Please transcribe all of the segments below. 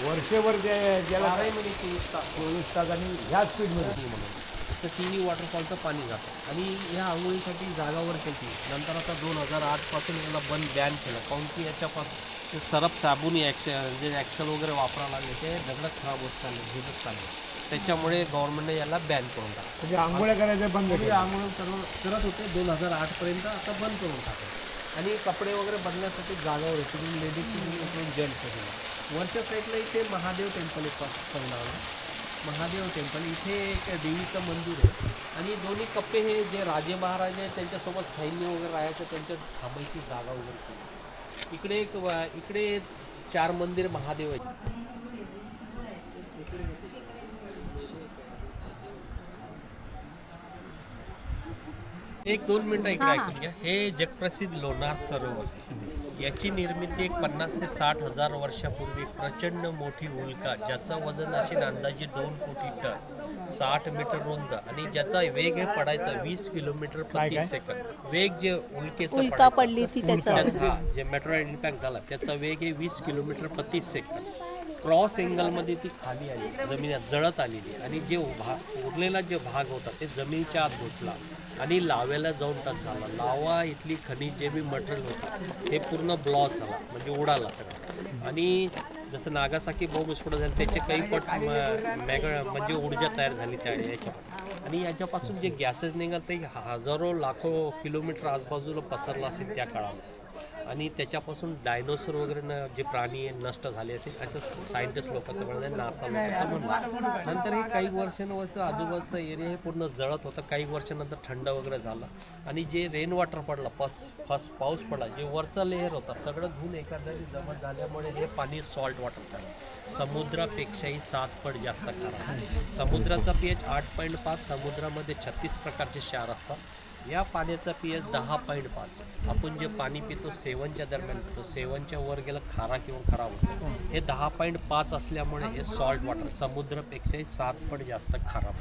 वर्षभर ज्याला 24 तास आणि ह्याच स्पीडमध्ये म्हणून तर तिन्ही वॉटरफॉलचं पाणी जातं आणि ह्या आंघोळीसाठी जागावर केली. नंतर आता 2008पासून याला बॅन केलं, काऊन की याच्यापासून ते सरफ साबून जे ॲक्सेल वगैरे वापरायला लागले ते दगडं खराब होत चालले, भिजत चालले. त्याच्यामुळे गव्हर्नमेंटने याला बॅन करून टाकलं. म्हणजे आंघोळ्या करायचं बंद केलं. आंघोळ करत होते 2008पर्यंत, आता बंद करून टाकलं. आणि कपडे वगैरे बदलण्यासाठी जागावर होते, तुम्ही लेडीज तुम्ही जेंट्स होते. वरच्या साईडला इथे महादेव टेम्पल एक पडणार, महादेव टेम्पल. इथे एक देवीचं मंदिर आहे आणि दोन्ही कप्पे हे जे राजे महाराजे त्यांच्यासोबत सैन्य वगैरे राहायचं, त्यांच्या थांबायची जागा वगैरे केली. इकडे 4 मंदिर महादेव आहेत. एक 2 मिनटं इकडे ऐकून घ्या. हे जगप्रसिद्ध लोणार सरोवर, याची निर्मिती एक 50 ते 60 हजार वर्षापूर्वी प्रचंड मोठी उल्का, ज्याचं वजन असेल अंदाजे 2 कोटी टन, 60 मीटर रुंद आणि ज्याचा वेग हे पडायचा 20 किलोमीटर प्रति सेकंद. वेग जे उल्का पडली ती त्याचा जे मेट्रॉइड इम्पॅक्ट झाला त्याचा वेग हे 20 किलोमीटर प्रति सेकंद. क्रॉस एंगलमध्ये ती खाली आली, जमिनीत जळत आलेली आणि जे उरलेला जे भाग होता ते जमिनीच्या आत घुसला आणि लाव्याला जाऊन टच झाला. लावा इथली खनिज जे बी मटेरियल होतं हे पूर्ण ब्लॉक झाला, म्हणजे उडाला सगळं. आणि जसं नागासाकी बॉम्बस्फोट झाला त्याचे काही पट म्हणजे ऊर्जा तयार झाली त्या याच्या. आणि याच्यापासून जे गॅसेस निघाल ते हजारो लाखो किलोमीटर आजूबाजूला पसरला असेल त्या काळामध्ये. आणि त्याच्यापासून डायनोसॉर वगैरे जे प्राणी नष्ट झाले असेल असं सायंटिस्ट लोकांचं म्हणणं, नासा लोकांचं म्हणणं. नंतर हे काही वर्षांवरचं आजूबाजूचा एरिया हे पूर्ण जळत होतं. काही वर्षानंतर थंड वगैरे झालं आणि जे रेन वॉटर पडला, फर्स्ट पाऊस पडला, जे वरचा लेअर होता सगळं धुवून एका जागी जमा झाल्यामुळे हे पाणी सॉल्ट वॉटर झालं. समुद्रापेक्षाही 7 पट जास्त खारा. समुद्राचा pH 8.5, समुद्रामध्ये 36 प्रकारचे क्षार असतात. या पाण्याचा pH 10.5. आपण जे पाणी पितो 7च्या दरम्यान पितो, 7च्या वर गेलं खारा किंवा खराब होतो. हे 10.5 असल्यामुळे हे सॉल्ट वॉटर, समुद्रापेक्षाही 7 पट जास्त खारा.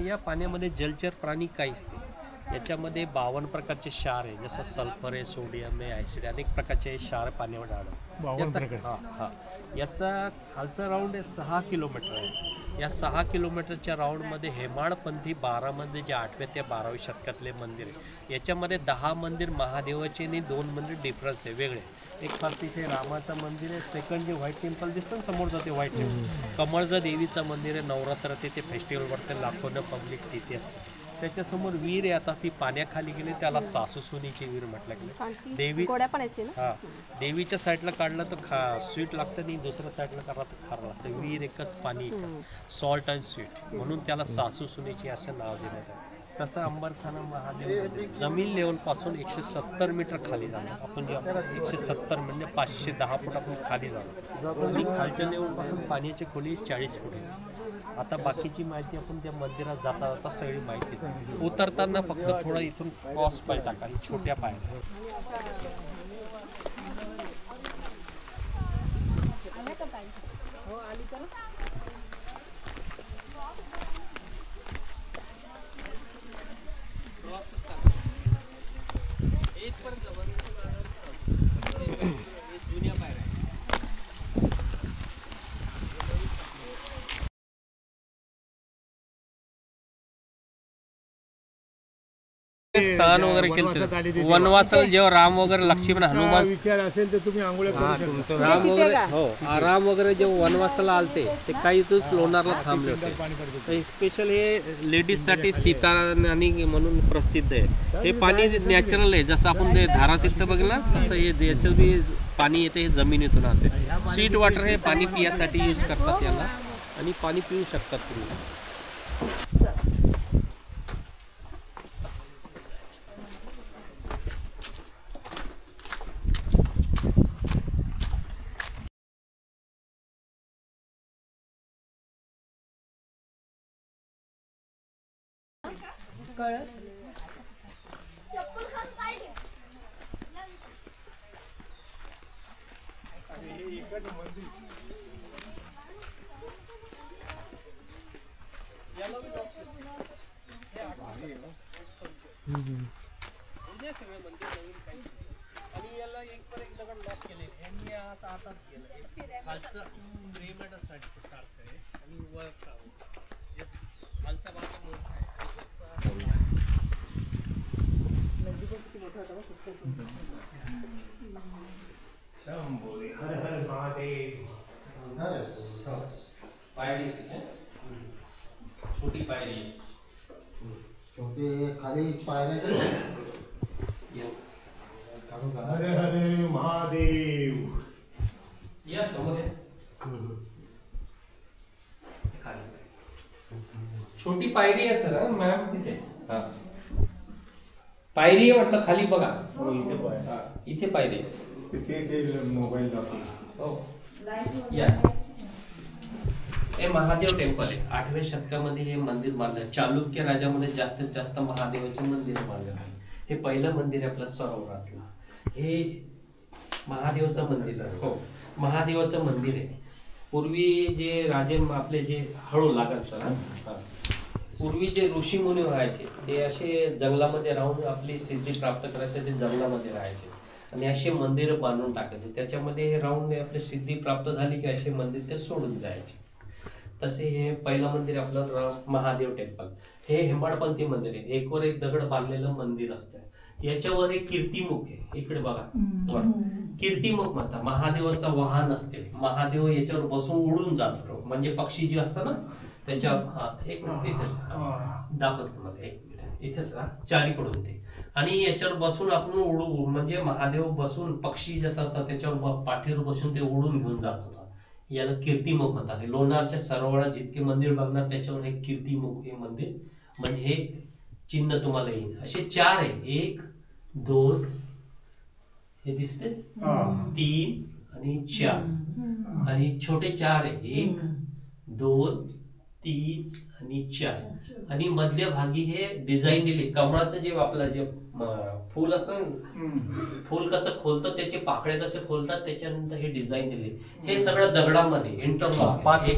या पाण्यामध्ये जलचर प्राणी काहीच नाही. याच्यामध्ये 52 प्रकारचे क्षार आहे, जसं सल्फर आहे, सोडियम आहे, ॲसिड, अनेक प्रकारचे क्षार पाण्यावर आढळतात. याचा खालचा राऊंड आहे 6 किलोमीटर आहे. या 6 किलोमीटरच्या राऊंडमध्ये हेमाडपंथी 12 मध्ये जे 8व्या ते 12व्या शतकातले मंदिर आहे. याच्यामध्ये 10 मंदिर महादेवाचे आणि 2 मंदिर डिफरन्स आहे, वेगळे. एक फार तिथे रामाचं मंदिर आहे, सेकंड जे व्हाईट टेम्पल दिसतं ना समोरचं ते व्हाईट टेम्पल, कमळचं देवीचं मंदिर आहे. नवरात्र ते फेस्टिवलवर ते लाखोनं पब्लिक तिथे असते. त्याच्यासमोर विहीर आहे, आता ती पाण्याखाली गेली, त्याला सासूसुनीची विहीर म्हटलं गेलं. देवीच्या साईडला काढलं तर स्वीट लागतं आणि दुसऱ्या साईडला काढलं तर खारं लागतं. विहीर एकच पाणी, सॉल्ट अँड स्वीट, म्हणून त्याला सासूसुनीची असं नाव देण्यात आलं. तसं अंबरखाना महादेव जमीन लेवलपासून 170 मीटर खाली झालं. आपण जे 170 म्हणजे 510 फूट आपण खाली झालो आणि खालच्या लेवलपासून पाण्याची खोली 40 फूट आहे. आता बाकीची माहिती आपण त्या मंदिरात जाता जाता सगळी माहिती. उतरताना फक्त थोडं इथून क्रॉस पाय टाका, छोट्या पायाने. स्थान वगैरे केलं वनवासाला, जेव्हा राम वगैरे लक्ष्मण हनुमान विचार असेल तर तुम्ही आंघोळ राम वगैरे जेव्हा वनवासाला आलते ते काही दिवस लोणारला थांबले होते. स्पेशल हे लेडीजसाठी सीता आणि म्हणून प्रसिद्ध आहे. हे पाणी नॅचरल आहे, जसं आपण ते धारातीर्थ बघलं तसं हे याचं बी पाणी येते, हे जमिनीतून आते. स्वीट वॉटर हे पाणी पिण्यासाठी यूज करतात याला आणि पाणी पिऊ शकतात तुम्ही. कळस जुने सगळे मंदिर, नवीन काहीच नाही. आणि याला एक पर एक दगड लॉक केले. यांनी आता आताच केलं. खालचं पिरॅमिड सारखं आहे आणि वर खालचा भाग मोठा आहे आणि वरचा हर हर महादेव. पायरी छोटी पायरी छोटे खाली पायऱ्या. हर हर महादेव. या समोर खाली छोटी पायरी आहे सर. मॅम तिथे पायरी आहे म्हटलं. खाली बघा. इथे पायरी मोबाईल हो. या हे महादेव टेम्पल आहे. 8व्या शतकामध्ये हे मंदिर बांधलं. चालुक्य राजामध्ये जास्तीत जास्त महादेवाचे मंदिर बांधले आहे. हे पहिलं मंदिर आहे आपलं सरोवरातलं. हे महादेवाचं मंदिर आहे. हो, महादेवाचं मंदिर आहे. पूर्वी जे राजे आपले जे हळू लागत सर, पूर्वी जे ऋषी मुनी व्हायचे ते असे जंगलामध्ये राहून आपली सिद्धी प्राप्त करायसाठी जंगलामध्ये राहायचे आणि असे मंदिर बांधून टाकायचे. त्याच्यामध्ये राहून आपली सिद्धी प्राप्त झाली की असे मंदिर ते सोडून जायचे. तसे हे पहिलं मंदिर आपलं महादेव टेम्पल. हे हेमाडपंथी मंदिर आहे. एकवर एक दगड बांधलेलं मंदिर असतं. याच्यावर एक कीर्तिमुख आहे. इकडे बघा, कीर्तिमुख म्हणतात. महादेवाचं वाहन असते. महादेव याच्यावर बसून उडून जातो. म्हणजे पक्षी जे असतं ना त्याच्या एक मिनिट इथेच दाखवतो तुम्हाला. एक मिनिट इथेच चारीकडून ते. आणि याच्यावर बसून आपण उडू म्हणजे महादेव बसून पक्षी जसं असतात त्याच्यावर पाठीवर बसून ते उडून घेऊन जात होता. याला कीर्तिमुख म्हणतात. लोणारच्या सरोवरात जितके मंदिर बघणार त्याच्यावर एक कीर्तिमुख हे मंदिर म्हणजे हे चिन्ह तुम्हाला येईल. असे 4 आहे. 1 2 हे दिसते 3 आणि 4 आणि छोटे 4 आहे. 1 2 3 आणि 4 आणि मधल्या भागी हे डिझाईन दिली. कमळाचं जे आपलं जे फूल असतं ना, फूल कसं खोलतं त्याचे पाकळे कसे खोलतात त्याच्यानंतर हे डिझाईन दिले. हे सगळं दगडामध्ये इंटरलॉक. 5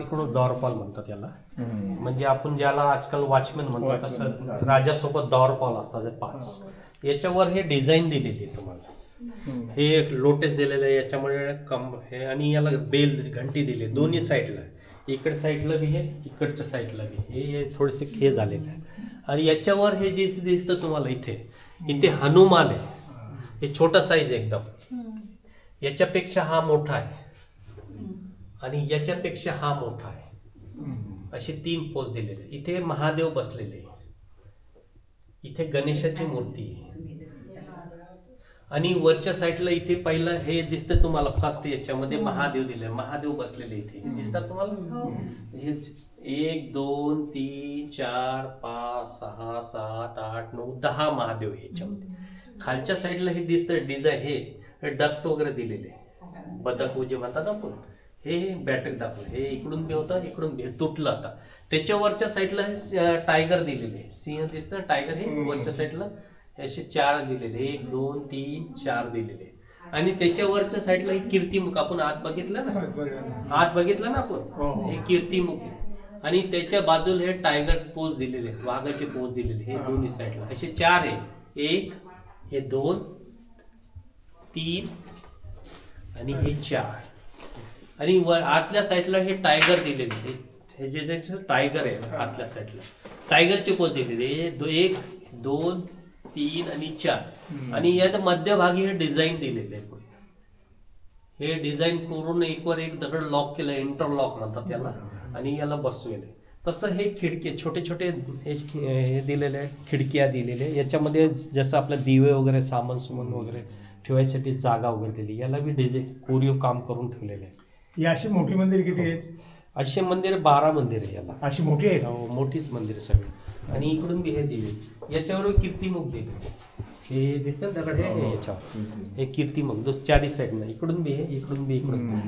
इकडून द्वारपाल म्हणतात याला. म्हणजे आपण ज्याला आजकाल वॉचमॅन म्हणतो तसं राजासोबत द्वारपाल असतात 5. याच्यावर हे डिझाईन दिलेली आहे तुम्हाला. हे एक लोटस दिलेलं आहे याच्यामुळे हे आणि याला बेल घंटी दिली दोन्ही साईडला. इकडच्या साईडला बी आहे, इकडच्या साईडला बी. हे थोडेसे हे झालेले आहे. आणि याच्यावर हे जे दिसतं तुम्हाला इथे हनुमान आहे. हे छोटा साईज एकदम. याच्यापेक्षा हा मोठा आहे आणि याच्यापेक्षा हा मोठा आहे. असे 3 पोज दिलेले. इथे महादेव बसलेले. इथे गणेशाची मूर्ती आहे आणि वरच्या साईडला इथे पहिलं हे दिसतं तुम्हाला. फर्स्ट याच्यामध्ये महादेव दिले. महादेव बसलेले इथे दिसतात तुम्हाला. 1 2 3 4 5 6 7 8 9 10 महादेव आहे याच्यामध्ये. खालच्या साईडला हे दिसतं डिझाईन. हे डक्स वगैरे दिलेले. बदक जे म्हणतात आपण हे बॅटरी दाखवलं. हे इकडून बी होतं इकडून बी तुटलं. आता त्याच्यावरच्या साईडला हे टायगर दिलेले. सिंह दिसतं टायगर. हे वरच्या साईडला असे 4 दिलेले. 1 2 3 4 दिलेले. आणि त्याच्यावरच्या साईडला हे कीर्तिमुख. आपण आत बघितलं ना, आपण हे कीर्तिमुख आहे. आणि त्याच्या बाजूला हे टायगर पोज दिलेले, वाघाचे पोज दिलेले. हे दोन्ही साईडला असे 4 आहे. 1 हे 2 3 आणि हे 4 आणि आतल्या साईडला हे टायगर दिलेले. हे जे टायगर आहे आतल्या साईडला टायगरचे पोज दिलेले. 1 2 3 आणि 4 आणि यात मध्यभागी हे डिझाईन दिलेले आहे. हे डिझाईन पूर्ण एकवर एक दगड लॉक केलं. इंटरलॉक म्हणतात त्याला. आणि याला बसवेले. तसं हे खिडकी छोटे छोटे हे दिलेले आहे. खिडक्या दिलेल्या. याच्यामध्ये जसं आपलं दिवे वगैरे सामान सुमान वगैरे ठेवायसाठी जागा वगैरे दिली. याला बी डिझाईन कोरीव काम करून ठेवलेलं आहे. ही अशी मोठी मंदिर किती आहेत? असे मंदिर 12 मंदिर आहे याला. अशी मोठी आहेत? मोठीच मंदिर सगळी. आणि इकडून बी हे दिले. याच्यावर कीर्तिमुख दिले. हे दिसतं ना दगड. हे याच्यावर हे कीर्तिमुख 4 साईडनं. इकडून बी हे इकडून बी इकडून.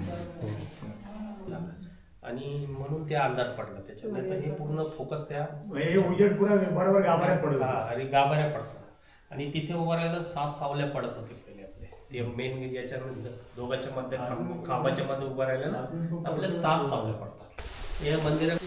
आणि म्हणून ते अंधार पडला त्याच्यात. हे पूर्ण फोकस त्या उजेड पुरा बरोबर गाभाऱ्यात पडत. आणि गाभाऱ्या पडतात. आणि तिथे उभं राहायला 7 सावल्या पडत होते पहिले आपले. ते मेन याच्या दोघांच्या मध्ये खांबाच्या मध्ये उभं राहिलं ना आपल्या 7 सावल्या पडतात. या मंदिरात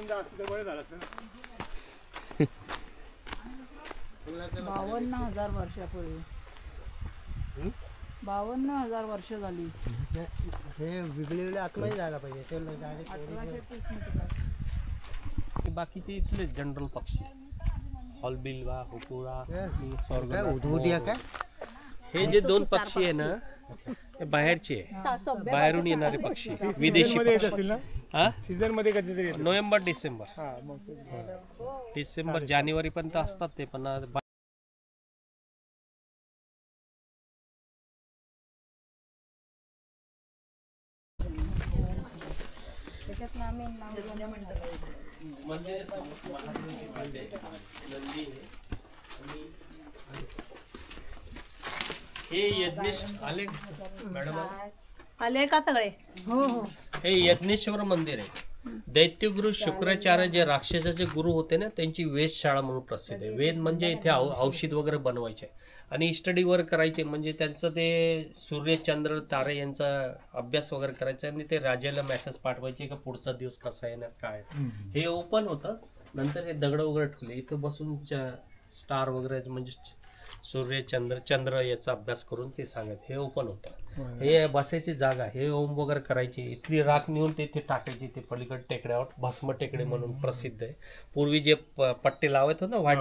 ₹52,000 वर्षापूर्वी 52,000 वर्ष झाली. हे वेगळे आतमध्ये जायला पाहिजे ते 1830 मीटर. बाकीचे इथले जनरल पक्षी हॉलबिल हुकुळा काय हे जे दोन पक्षी आहे ना हे बाहेरचे आहे, बाहेरून येणारे पक्षी विदेशी पक्षी. सीझन मध्ये कधीतरी नोव्हेंबर डिसेंबर जानेवारी पर्यंत असतात ते. पण हे यज्ञेश आले मॅडम आले का सगळे? हो हो. हे यज्ञेश्वर मंदिर आहे. दैत्यगुरु शुक्राचार्य जे राक्षसाचे गुरु होते ना त्यांची वेधशाळा म्हणून प्रसिद्ध आहे. वेद म्हणजे इथे औषध वगैरे बनवायचे आणि स्टडी वगैरे करायचे, म्हणजे त्यांचं ते सूर्य चंद्र तारे यांचा अभ्यास वगैरे करायचा आणि ते राजाला मेसेज पाठवायचे का पुढचा दिवस कसा आहे ना काय. हे ओपन होतं. नंतर हे दगड वगैरे ठेवले इथं बसून स्टार वगैरे म्हणजे सूर्य चंद्र याचा अभ्यास करून ते सांगत. हे ओपन होतं. हे बसायची जागा, हे ओम वगैरे करायची. इथली राख नेऊन ते टाकायची. ते पलीकडे टेकड्यावर भस्म टेकडे म्हणून प्रसिद्ध आहे. पूर्वी जे पट्टे लावत होते ना व्हाईट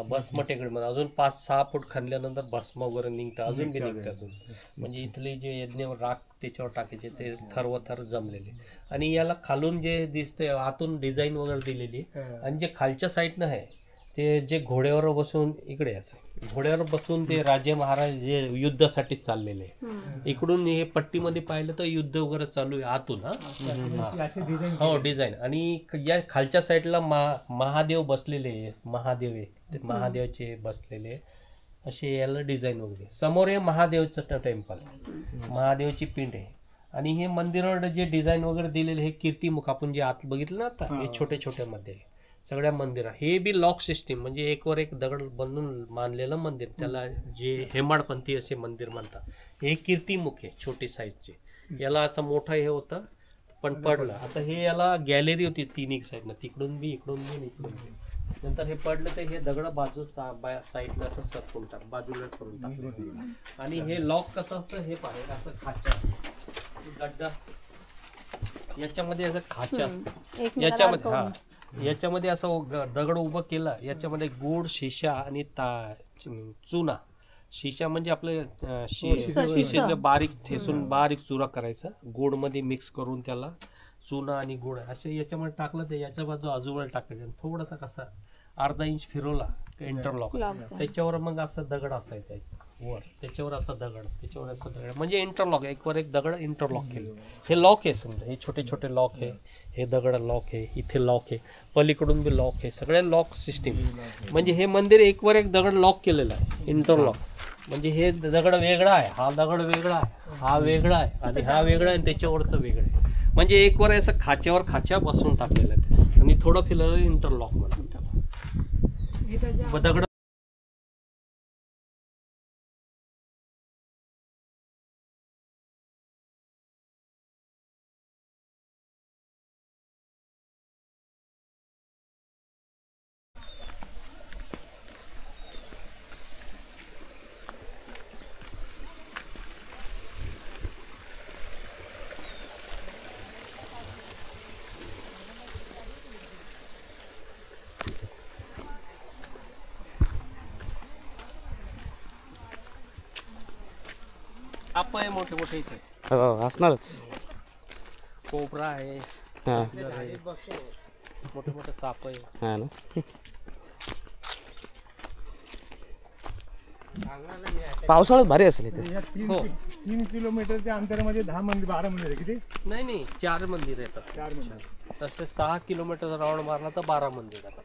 भस्म टेकडे म्हणून अजून 5-6 फूट खणल्यानंतर भस्म वगैरे निघतं, अजून बी निघतं अजून. म्हणजे इथली जे यज्ञ राख त्याच्यावर टाकायचे ते थर जमलेले. आणि याला खालून जे दिसते आतून डिझाईन वगैरे दिलेली. आणि जे खालच्या साईडनं आहे ते जे घोड्यावर बसून इकडे असं घोड्यावर बसून ते राजे महाराज जे युद्धासाठी चाललेले. इकडून हे पट्टीमध्ये पाहिलं तर युद्ध वगैरे चालू आहे आतून. हो डिझाईन. आणि या खालच्या साईडला महादेव बसलेले, महादेवाचे बसलेले असे याला डिझाईन वगैरे. समोर हे महादेवचं टेम्पल, महादेवची पिंड आहे. आणि हे मंदिरावर जे डिझाईन वगैरे दिलेले हे कीर्तिमुख आपण जे आत बघितलं ना आता हे छोटे छोटे मध्ये सगळ्या मंदिरा. हे बी लॉक सिस्टीम म्हणजे एकवर एक दगड बनवून मानलेलं मंदिर, त्याला जे हेमाडपंथी असे मंदिर म्हणतात. हे कीर्तिमुख आहे छोटी साईजचे. याला असं मोठं हे होतं पण पडलं. आता हे याला गॅलरी होती तिन्ही साईडनं, तिकडून बी इकडून बी इकडून बी. नंतर हे पडलं तर हे दगड बाजू साईडला असं सरकून बाजूला करून टाकलं. आणि हे लॉक कसं असतं हे पाहिजे असं खाच्या गड्डा असतं याच्यामध्ये, असं खाच्या असतं याच्यामध्ये. याच्यामध्ये असं दगड उभं केलं, याच्यामध्ये गुड शिशा आणि चुना. शिशा म्हणजे आपलं शिशेला बारीक ठेसून बारीक चुरा करायचा, गोड मध्ये मिक्स करून त्याला चुना आणि गुड असे याच्यामध्ये टाकलं. तर याच्या बाजू आजूबाजूला टाकायचं. थोडासा कसा अर्धा इंच फिरवला इंटरलॉक, त्याच्यावर मग असं दगड असायचा वर, त्याच्यावर असा दगड, त्याच्यावर असं दगड, म्हणजे इंटरलॉक एकवर एक दगड इंटरलॉक केलं. हे लॉक आहे समजा, हे छोटे छोटे लॉक आहे, हे दगड लॉक आहे, इथे लॉक आहे, पलीकडून बी लॉक आहे, सगळे लॉक सिस्टीम. म्हणजे हे मंदिर एकवर एक दगड लॉक केलेलं आहे इंटरलॉक. म्हणजे हे दगड वेगळा आहे, हा दगड वेगळा आहे, हा वेगळा आहे आणि हा वेगळा आहे, त्याच्यावरचं वेगळं आहे. म्हणजे एकवर असं खाच्यावर खाच्या बसून टाकलेलं आहे आणि थोडं फिरलं इंटरलॉक म्हणतात त्याला. दगड साप आहे मोठे मोठे इथे. असणारच. कोबरा आहे, मोठे मोठे साप आहे. हा ना. पावसाळ्यात भारी असेल इथे. हो 3 किलोमीटरच्या अंतरामध्ये 10 मंदिर 12 मंदिर आहे. किती? नाही 4 मंदिर येतात. 4 मंदिर. तसे 6 किलोमीटर राऊंड मारला तर 12 मंदिर येतात.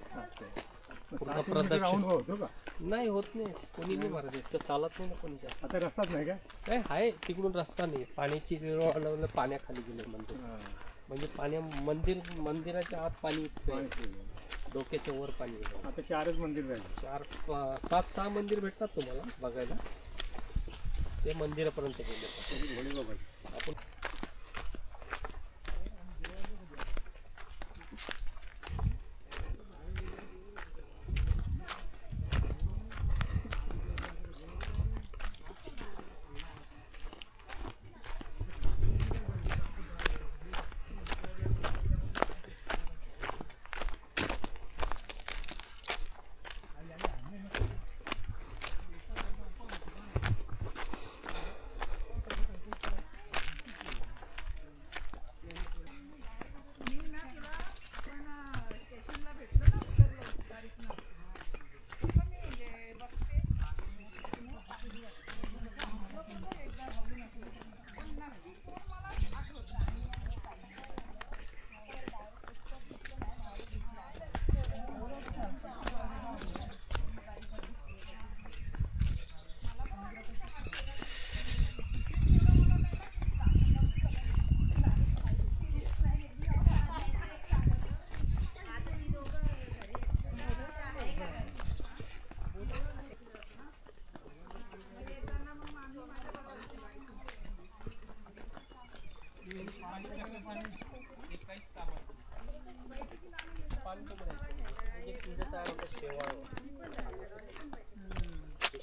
पूर्ण प्रदक्षिण होतो का? नाही होत नाही, कोणी नाही मारत, इतकं चालत नाही ना कोणी जास्त. आता रस्ताच नाही का? काय आहे तिकडून रस्ता नाही, पाण्याची विरळ पाण्याखाली गेले मंदिर. म्हणजे मंदिराच्या आत पाणी डोक्याच्या वर पाणी. आता 4च मंदिर राहिले. 5-6 मंदिर भेटतात तुम्हाला बघायला, ते मंदिरापर्यंत गेले आपण.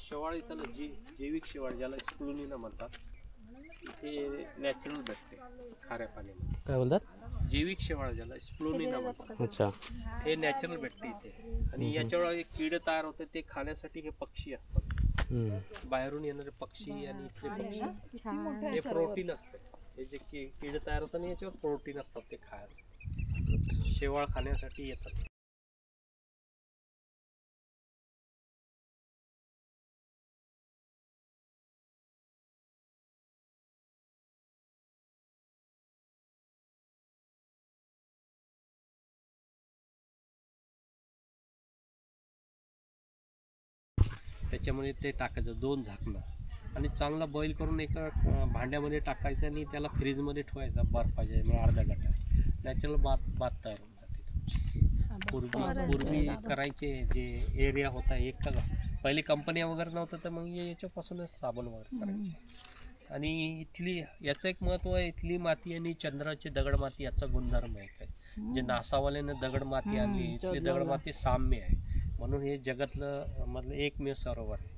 शेवाळ इथलं जैविक शेवाळ ज्याला स्प्लुनिना म्हणतात, इथे नॅचरल भेटते खाऱ्या पाण्यामध्ये. काय बोलतात? जैविक शेवाळ ज्याला स्प्लुनिना म्हणतात, अच्छा. हे नॅचरल भेटते इथे. आणि याच्यावर एक कीड तयार होते, ते खाण्यासाठी हे पक्षी असतात, बाहेरून येणारे पक्षी आणि इथले पक्षी असतात. हे प्रोटीन असते, हे जे कीड तयार होतं आणि याच्यावर प्रोटीन असतात, ते खायचं. शेवाळ खाण्यासाठी येतात. त्याच्यामध्ये ते टाकायचं 2 झाकणं आणि चांगला बॉईल करून एका भांड्यामध्ये टाकायचं आणि त्याला फ्रीजमध्ये ठेवायचा बर्फाच्या मग अर्धा घंटा. नॅचरल बात तयार होऊन जाते. पूर्वी करायचे जे एरिया होता एक का पहिले कंपन्या वगैरे नव्हतं, तर मग याच्यापासूनच साबण वगैरे करायचे. आणि इथली याचं एक महत्त्व आहे, इथली माती आणि चंद्राची दगड माती याचा गुणधर्म आहे काय, जे नासावाल्यानं दगड माती आणली, इथली दगड माती साम्य आहे, म्हणून हे जगातलं मधलं एकमेव सरोवर आहे.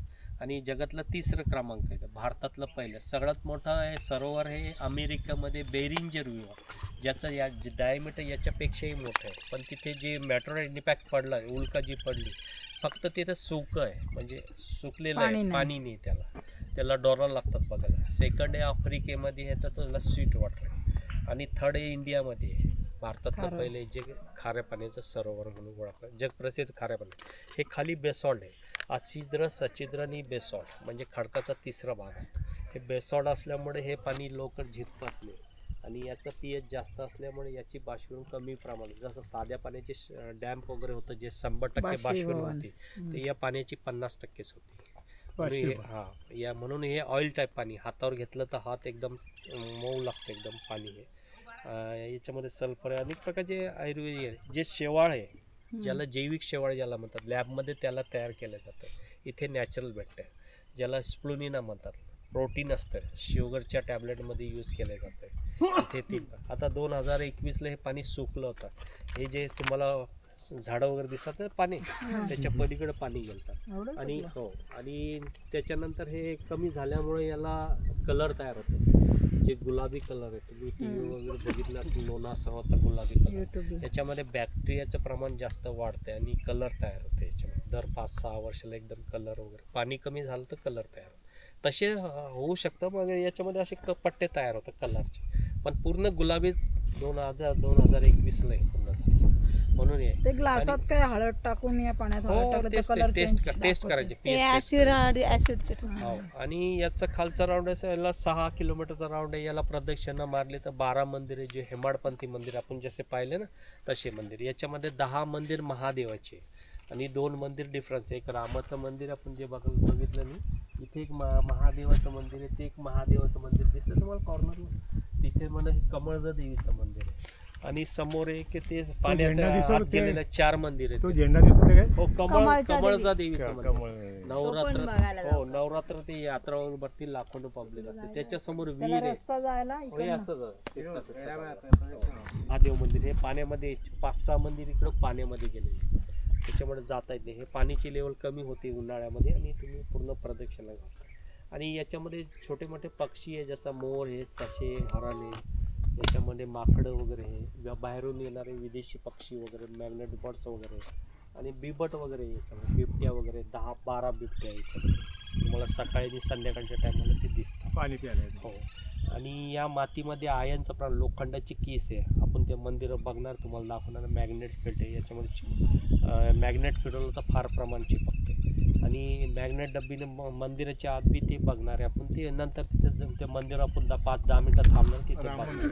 आणि जगातलं 3रं क्रमांक आहे. भारतातलं पहिलं सगळ्यात मोठं आहे सरोवर हे अमेरिकेमध्ये बेरिंजर रिव्हर, ज्याचं या डायमीटर याच्यापेक्षाही मोठं आहे. पण तिथे जे मेटेरियल इम्पॅक्ट पडला, उल्का जी पडली, फक्त तिथं सुकं आहे, म्हणजे सुकलेलं आहे, पाणी नाही त्याला डॉलर लागतात बघायला. सेकंड आहे आफ्रिकेमध्ये आहे, तर त्याला स्वीट वॉटर आहे. आणि थर्ड आहे इंडियामध्ये आहे, भारतातलं पहिले जे खाऱ्या पाण्याचं सरोवर म्हणून ओळखलं, जगप्रसिद्ध खाऱ्या पाणी. हे खाली बेसॉल्ट आहे, असिद्र सचिद्र आणि बेसॉल्ट म्हणजे खडकाचा 3रा भाग असतो. हे बेसॉल्ट असल्यामुळे हे पाणी लवकर झिरपत नाही आणि याचं pH जास्त असल्यामुळे याची बाष्पीभवन कमी प्रमाणात, जसं साध्या पाण्याचे डॅम्प वगैरे होतं जे 100% बाष्पीभवन होते, ते या पाण्याची 50%च होती. म्हणून हे ऑइल टाईप पाणी, हातावर घेतलं तर हात एकदम मऊ लागतं एकदम पाणी. हे याच्यामध्ये सल्फर आहे, अनेक प्रकारचे आयुर्वेदिक जे शेवाळ आहे, ज्याला जैविक शेवाळ ज्याला म्हणतात, लॅबमध्ये त्याला तयार केलं जातं. इथे नॅचरल भेटतं, ज्याला स्प्लुनिना म्हणतात, प्रोटीन असतं, शुगरच्या टॅबलेटमध्ये यूज केलं जातं. इथे 3 आता 2021ला हे पाणी सुकलं होतं. हे जे तुम्हाला झाडं वगैरे दिसतात पाणी, त्याच्या पलीकडे पाणी गेलं. आणि आणि त्याच्यानंतर हे कमी झाल्यामुळे याला कलर तयार होतो, जे गुलाबी कलर आहे. तुम्ही TV वगैरे बघितलं असेल, लोणार सरोवरचा गुलाबी कलर, याच्यामध्ये बॅक्टेरियाचं प्रमाण जास्त वाढतं आणि कलर तयार होतं याच्यामध्ये. दर 5-6 वर्षाला एकदम कलर वगैरे, पाणी कमी झालं तर कलर तयार होतं. तसे होऊ शकतं, मग याच्यामध्ये असे पट्टे तयार होतात कलरचे, पण पूर्ण गुलाबी 2021ला पूर्ण म्हणून ते ग्लासात काय हळद टाकून या पाण्यात टेस्ट करायचे. आणि याचा खालचा राऊंड आहे, याला 6 किलोमीटरचा राऊंड आहे. याला प्रदक्षिणा मारली तर 12 मंदिर, जे हेमाडपंथी मंदिर आपण जसे पाहिले ना तसे मंदिर. याच्यामध्ये 10 मंदिर महादेवाचे आणि 2 मंदिर डिफरन्स. एक रामाचं मंदिर आपण जे बघितलं नाही, इथे एक महादेवाचं मंदिर आहे, ते एक महादेवाचं मंदिर दिसतं तुम्हाला कॉर्नरला, तिथे मला कमळजा देवीचं मंदिर आहे. आणि समोर एक ते पाण्याच्या आत गेलेलं 4 मंदिर आहेत. तो झेंडा दिसतो काय? हो, कमळजा देवीचं मंदिर. नवरात्र ते यात्रा वगैरे भरती, लाखों पब्लिक असते. त्याच्या समोर विहीर आहे, महादेव मंदिर. हे पाण्यामध्ये 5-6 मंदिर इकडं पाण्यामध्ये गेलेले, त्याच्यामुळे जाता येते. हे पाण्याची लेवल कमी होते उन्हाळ्यामध्ये आणि तुम्ही पूर्ण प्रदक्षिणा घालता. आणि याच्यामध्ये छोटे मोठे पक्षी आहे, जसं मोर आहे, ससे, हरण आहे. याच्यामध्ये माकडं वगैरे हे बाहेरून येणारे विदेशी पक्षी वगैरे, मॅग्नेट बर्ड्स वगैरे, आणि बिबट वगैरे याच्यामध्ये, बिबट्या वगैरे 10-12 बिबट्या याच्यामध्ये तुम्हाला सकाळी आणि संध्याकाळच्या टायमाला ते दिसतं पाणी प्यायला. हो. आणि या मातीमध्ये आयनचं प्रमाण, लोखंडाची केस आहे. आपण ते मंदिरं बघणार, तुम्हाला दाखवणार. मॅग्नेट फिल्ड आहे, याच्यामध्ये मॅग्नेट फिरवलं तर फार प्रमाण चिपकतं. आणि मॅग्नेट डब्बीने मंदिराच्या आत बी ते बघणार आहे आपण. ते नंतर तिथे ते मंदिर आपण 5-10 मिनटं थांबणार तिथे बघणार.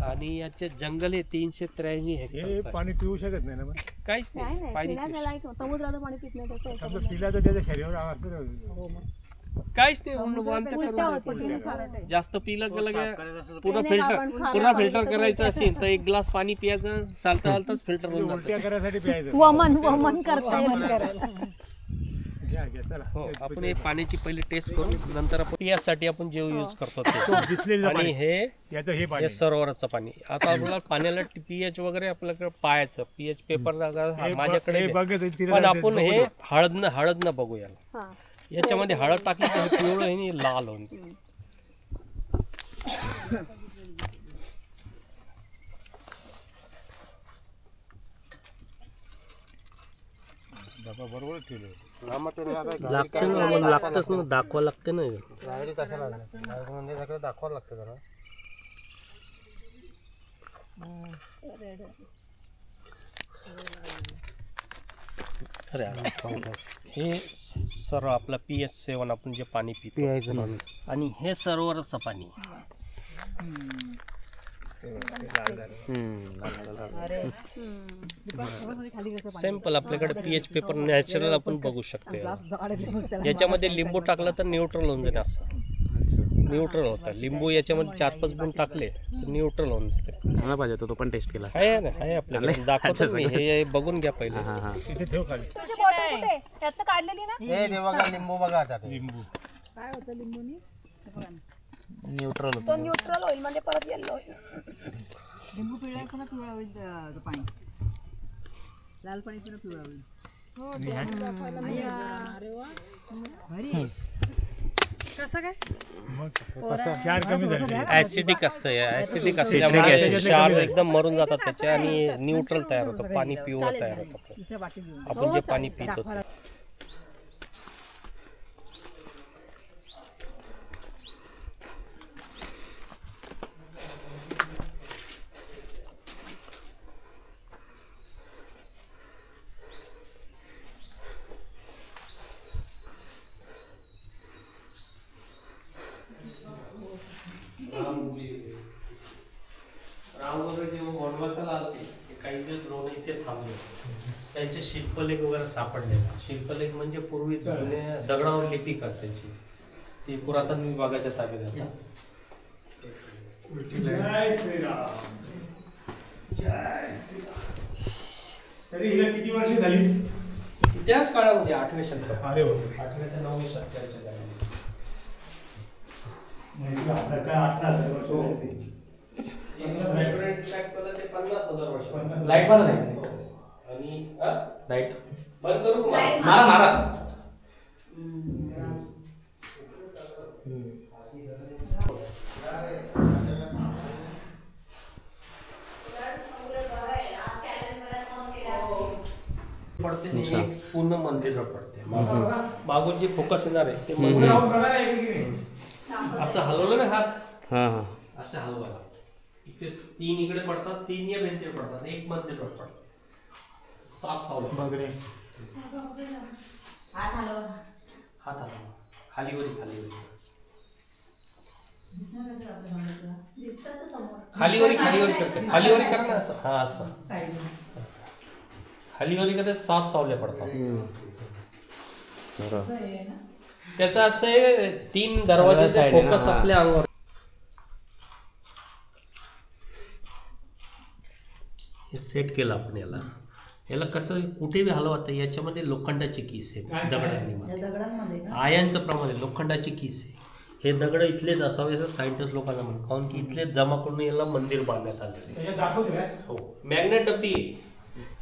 आणि याचे जंगल हे 383 हेक्टर. पाणी पिऊ शकत नाही ना, काहीच नाही पाणी, समुद्राचं पाणी पित नाही, पिला तर त्याच्या शरीरावर काहीच नाही. जास्त पिलं गेलं पुन्हा फिल्टर करायचं असेल तर 1 ग्लास पाणी पियाचं, चालताच फिल्टर उलट्या करायसाठी प्यायचं. वमन करता हो आपण हे पाण्याची पहिली टेस्ट करू, नंतर आपण पियासाठी आपण जे यूज करतो ते. आणि हे सरोवराचं पाणी. आता आपल्याला पाण्याला पीएच वगैरे आपल्याकडे पाहायचं, पीएच पेपर माझ्याकडे, पण आपण हे हळद न बघू याला. याच्यामध्ये हळद टाकली तर हे पिवळं आणि लाल होऊन जाईल. बरोबर ठेवलं लागते ना, मग लागतच ना, दाखवा लागते ना. दाखवावं लागतं जरा. हे सर्व आपला PS7 आपण जे पाणी पितो, आणि हे सरोवराचं पाणी. सॅम्पल आपल्याकडे पीएच पेपर नॅचरल आपण बघू शकतो. याच्यामध्ये लिंबू टाकला तर न्यूट्रल होऊन जाईल. असं न्यूट्रल होतं लिंबू. याच्यामध्ये 4-5 गुण टाकले तर न्यूट्रल होऊन जाते. पाहिजे तो पण टेस्ट केला आहे ना, आहे आपल्याकडे. दाखवतो मी, हे बघून घ्या पहिले. लिंबू बघा आता. लिंबू काय होतं लिंबूनी? न्यूट्रल तो न्यूट्रल होईल म्हणजे परत येल्लो होईल. लिंबू पिवळा आहे, पिवळा होईल पाणी. लाल पाणी पिवळा पिवळा होईल. कसं काय? ऍसिडिक असतं. ऍसिडिक असल्यामुळे क्षार एकदम मरून जातात त्याचे आणि न्यूट्रल तयार होतं, पाणी पिवळं तयार होतं. आपण जे पाणी पितो राम वगैरे जेव्हा वनवासाला आलते, काही दिवस लोक इथे थांबले. त्यांचे शिल्पलेख वगैरे सापडले. शिल्पलेख म्हणजे पूर्वी जुन्या दगडावर लिपिक असायची, ती पुरातन विभागाच्या ताब्यात होता. तरी हिला किती वर्ष झाली? त्याच काळामध्ये 8व्या शतकात. 8व्या ते 9व्या शतकाच्या काळामध्ये. लाईट मारा नाही. आणि लाईट बंद करू का? मारा मारा. पडते ते एक पूर्ण मंदिर पडते. मागून जे फोकस येणार आहे ते मंदिर. असं हलवलं ना हात, असं हलवायला. इथे 3 इकडे पडतात, 3 या भिंतीवर पडतात, 1 मंदिर पडतात. 7 सावले. हात हलवा, खाली वरी खाली वरी खाली वरी खाली वरी करते. खाली वरी करा ना, असं. हा असं खाली वरी करते. 7 सावले पडतात. त्याचा असं आहे 3 दरवाजे फोकस आपल्या अंगावर. हे सेट केलं आपण. याला कसं कुठे बी हलवा तर याच्यामध्ये लोखंडाची कीस आहे. दगडांमध्ये आयनचं प्रमाण आहे, लोखंडाची कीस आहे. हे दगड इथलेच असावे असं सायंटिस्ट लोकांना म्हणतात, कारण की इथलेच जमा करून याला मंदिर बांधण्यात आले. हो, मॅग्नेट डब्बी आहे.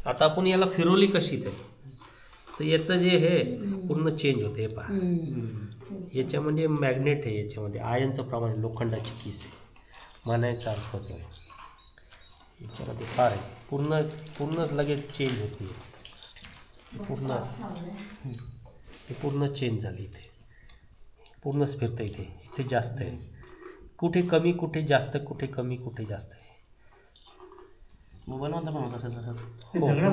आता आपण याला फिरवली कशी तर याचं जे हे पूर्ण चेंज होते. हे पहा, याच्यामध्ये मॅग्नेट आहे, याच्यामध्ये आयनचं प्रमाण, लोखंडाची कीस आहे. म्हणायचा अर्थ होतो याच्यामध्ये फार आहे. पूर्णच लगेच चेंज होते. पूर्ण चेंज झाली. इथे पूर्णच फिरतं. इथे जास्त आहे. कुठे कमी, कुठे जास्त, कुठे कमी, कुठे जास्त आहे. मोबाईलमध्ये पण होतं तसंच.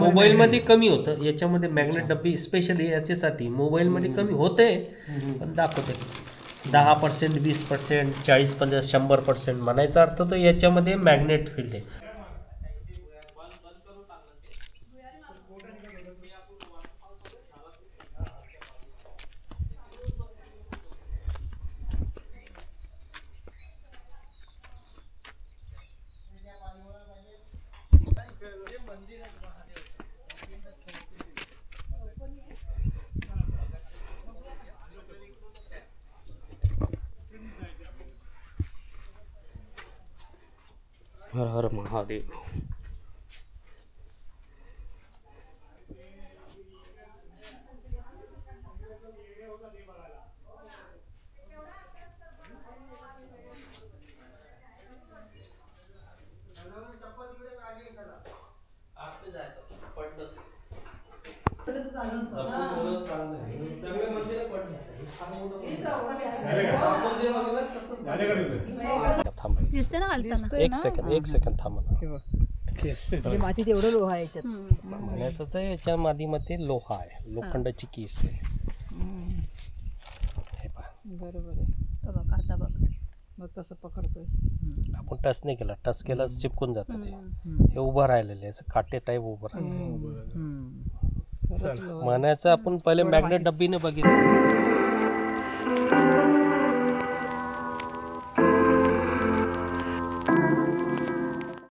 मोबाईलमध्ये कमी होतं. याच्यामध्ये मॅग्नेट डब्बी स्पेशली याच्यासाठी. मोबाईलमध्ये कमी होते पण दाखवते 10%, 20%, 40%, 100%. म्हणायचा अर्थ तो याच्यामध्ये मॅग्नेट फील्ड आहे. हर हर महादेव. दिसते ना घालताना एक सेकंड थांबा. म्हणजे मातीत एवढं लोहा आहे याच्यात. म्हणायचं तर याच्या मादीमध्ये लोहा आहे, लोखंडाची केस आहे. हे पहा, बरोबर आहे. तर बघ आता बघ मग कसं पकडतोय. आपण टच नाही केला, टच केला चिपकून जातं ते. हे उभं राहिलेलं आहे, काटे टाईप उभं राहिलेलं. म्हणायचं आपण पहिले मॅग्नेट डब्बीने बघितलं.